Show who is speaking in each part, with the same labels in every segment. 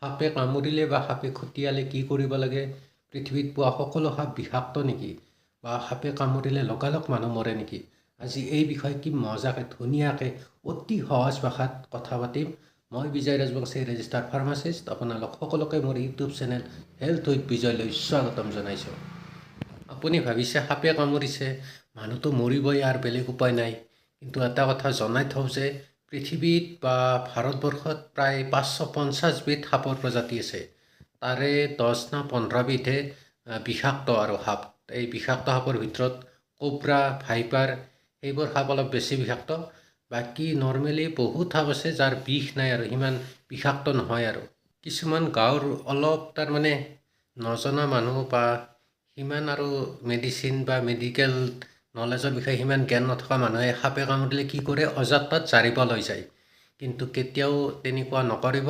Speaker 1: সাপে কামুৰিলে বা সাপে খুটিয়ালে কি কৰিব লাগে? পৃথিৱীত পোৱা সকলো সাপ বিষাক্ত নেকি? বা সাপে কামুৰিলে লগালগ মানুহ মৰে নেকি? আজি এই বিষয়ে কি মজাকে ধুনীয়াকৈ অতি সহজ ভাষাত কথা পাতিম। মই বিজয় ৰাজবংশী, ৰেজিষ্টাৰ্ড ফাৰ্মাচিষ্ট। আপোনালোক সকলোকে মোৰ ইউটিউব চেনেল হেল্থ উইথ বিজয়লৈ স্বাগতম জনাইছোঁ। আপুনি ভাবিছে সাপে কামুৰিছে, মানুহটো মৰিবই আৰু বেলেগ উপায় নাই। কিন্তু এটা কথা জনাই থওঁ যে পৃথিৱীত বা ভাৰতবৰ্ষত প্ৰায় 550 বিধ সাপৰ প্ৰজাতি আছে। তাৰে 10 না 15 বিধে বিষাক্ত আৰু সাপ। এই বিষাক্ত সাপৰ ভিতৰত কোব্ৰা, ভাইপাৰ এইবোৰ সাপ অলপ বেছি বিষাক্ত। বাকী নৰ্মেলি বহুত সাপ আছে যাৰ বিষ নাই আৰু সিমান বিষাক্ত নহয় আৰু। কিছুমান গাঁৱৰ অলপ তাৰমানে নজনা মানুহ বা সিমান আৰু মেডিচিন বা মেডিকেল নলেজৰ বিষয়ে সিমান জ্ঞান নথকা মানুহে সাপে কামুৰিলে কি কৰে? অযাত্ৰাত জাৰিব লৈ যায়। কিন্তু কেতিয়াও তেনেকুৱা নকৰিব।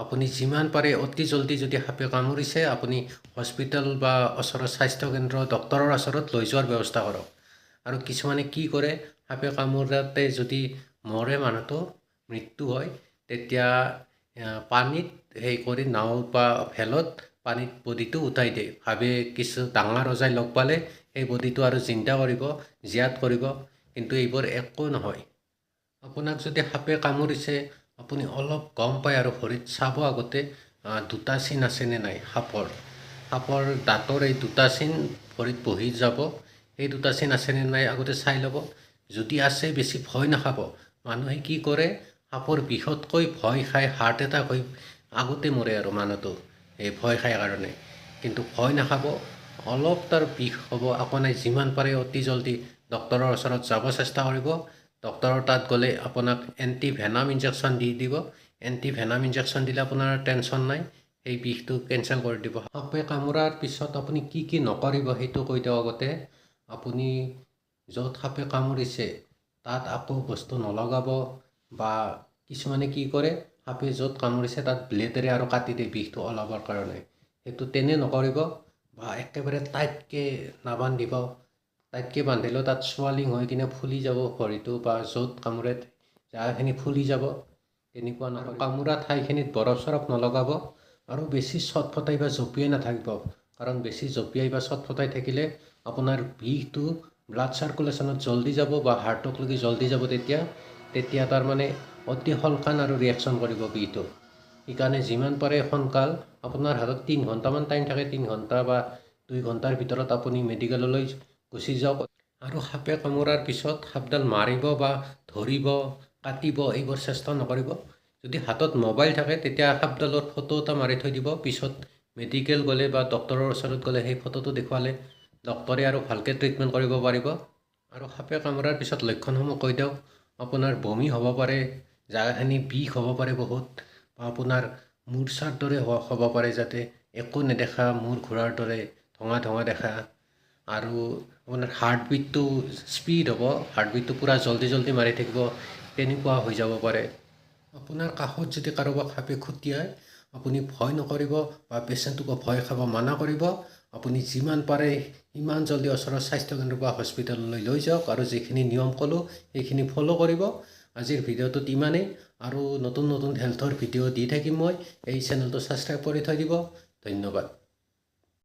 Speaker 1: আপুনি যিমান পাৰে অতি জলদি যদি সাপে কামুৰিছে আপুনি হস্পিটেল বা ওচৰৰ স্বাস্থ্যকেন্দ্ৰ ডক্তৰৰ ওচৰত লৈ যোৱাৰ ব্যৱস্থা কৰক। আৰু কিছুমানে কি কৰে? সাপে কামোৰাতে যদি মৰে মানুহটো, মৃত্যু হয়, তেতিয়া পানীত সেই কৰি নাও বা ভেলত পানীত বডিটো উঠাই দিয়ে। ভাবে কিছু ডাঙৰ ওজাই লগ পালে সেই বডিটো আৰু জিন্দা কৰিব, জীয়াত কৰিব। কিন্তু এইবোৰ একো নহয়। আপোনাক যদি সাপে কামুৰিছে আপুনি অলপ গম পায় আৰু ভৰিত চাব আগতে দুটা চিন আছেনে নাই সাপৰ দাঁতৰ এই দুটা চিন ভৰিত বহি যাব। এই দুটা চিন আছেনে নাই আগতে চাই ল'ব। যদি আছে বেছি ভয় নাখাব। মানুহে কি কৰে? সাপৰ বিষতকৈ ভয় খাই হাৰ্ট এটাক হৈ আগতে মৰে আৰু মানুহটো এই ভয় খাই কাৰণে। কিন্তু ভয় নাখাব। অলপ তাৰ বিষ হ'ব আপোনাৰ যিমান পাৰে অতি জলদি ডক্তৰৰ ওচৰত যাব চেষ্টা কৰিব। ডক্তৰৰ তাত গ'লে আপোনাক এণ্টি ভেনাম ইনজেকশ্যন দি দিব। এণ্টি ভেনাম ইনজেকশ্যন দিলে আপোনাৰ টেনশ্যন নাই, সেই বিষটো কেঞ্চেল কৰি দিব। সাপে কামোৰাৰ পিছত আপুনি কি কি নকৰিব সেইটো কৈ দিওঁ আগতে। আপুনি য'ত সাপে কামুৰিছে তাত আকৌ বস্তু নলগাব। বা কিছুমানে কি কৰে? সাপে য'ত কামুৰিছে তাত ব্লেডেৰে আৰু কাটি দিয়ে বিষটো ওলাবৰ কাৰণে। সেইটো তেনে নকৰিব। বা একেবাৰে টাইটকৈ নাবান্ধিব। টাইটকৈ বান্ধিলেও তাত চুৱালিং হৈ কিনে ফুলি যাব ভৰিটো বা য'ত কামোৰে জেগাখিনি ফুলি যাব। তেনেকুৱা নহয়। কামোৰা ঠাইখিনিত বৰফ চৰফ নলগাব। আৰু বেছি চটফটাই বা জঁপিয়াই নাথাকিব। কাৰণ বেছি জঁপিয়াই বা চটফটাই থাকিলে আপোনাৰ বিষটো ব্লাড চাৰ্কুলেশ্যনত জল্দি যাব বা হাৰ্টকলৈকে জল্দি যাব। তেতিয়া তাৰমানে অতি সোনকাল আৰু ৰিয়েকশ্যন কৰিব বিষটো। সেইকাৰণে যিমান পাৰে সোনকাল, আপোনাৰ হাতত 3 ঘণ্টামান টাইম থাকে, 3 ঘণ্টা বা 2 ঘণ্টাৰ ভিতৰত আপুনি মেডিকেললৈ গুচি যাওক। আৰু সাপে কামোৰাৰ পিছত সাপডাল মাৰিব বা ধৰিব, কাটিব এইবোৰ চেষ্টা নকৰিব। যদি হাতত মোবাইল থাকে তেতিয়া সাপডালৰ ফটো এটা মাৰি থৈ দিব। পিছত মেডিকেল গ'লে বা ডক্তৰৰ ওচৰত গ'লে সেই ফটোটো দেখুৱালে ডক্তৰে আৰু ভালকৈ ট্ৰিটমেণ্ট কৰিব পাৰিব। আৰু সাপে কামোৰাৰ পিছত লক্ষণসমূহ কৈ দিওঁ। আপোনাৰ বমি হ'ব পাৰে, জেগাখিনি বিষ হ'ব পাৰে বহুত, বা আপোনাৰ মূৰ্ছাৰ দৰে হ'ব পাৰে, যাতে একো নেদেখা মূৰ ঘূৰাৰ দৰে ধোঁৱা ধোঁৱা দেখা। আৰু আপোনাৰ হাৰ্টবিটটো স্পীড হ'ব, হাৰ্টবিটটো পূৰা জল্দি জল্দি মাৰি থাকিব, তেনেকুৱা হৈ যাব পাৰে। আপোনাৰ কাষত যদি কাৰোবাক সাপে খুটিয়ায় আপুনি ভয় নকৰিব বা পেচেণ্টটোকো ভয় খাব মানা কৰিব। আপুনি যিমান পাৰে সিমান জল্দি ওচৰৰ স্বাস্থ্যকেন্দ্ৰ বা হস্পিটেললৈ লৈ যাওক। আৰু যিখিনি নিয়ম ক'লোঁ সেইখিনি ফ'ল' কৰিব। আজিৰ ভিডিঅ'টোত ইমানেই। আৰু নতুন নতুন হেল্থৰ ভিডিঅ' দি থাকিম মই। এই চেনেলটো ছাবস্ক্ৰাইব কৰি থৈ দিব। ধন্যবাদ।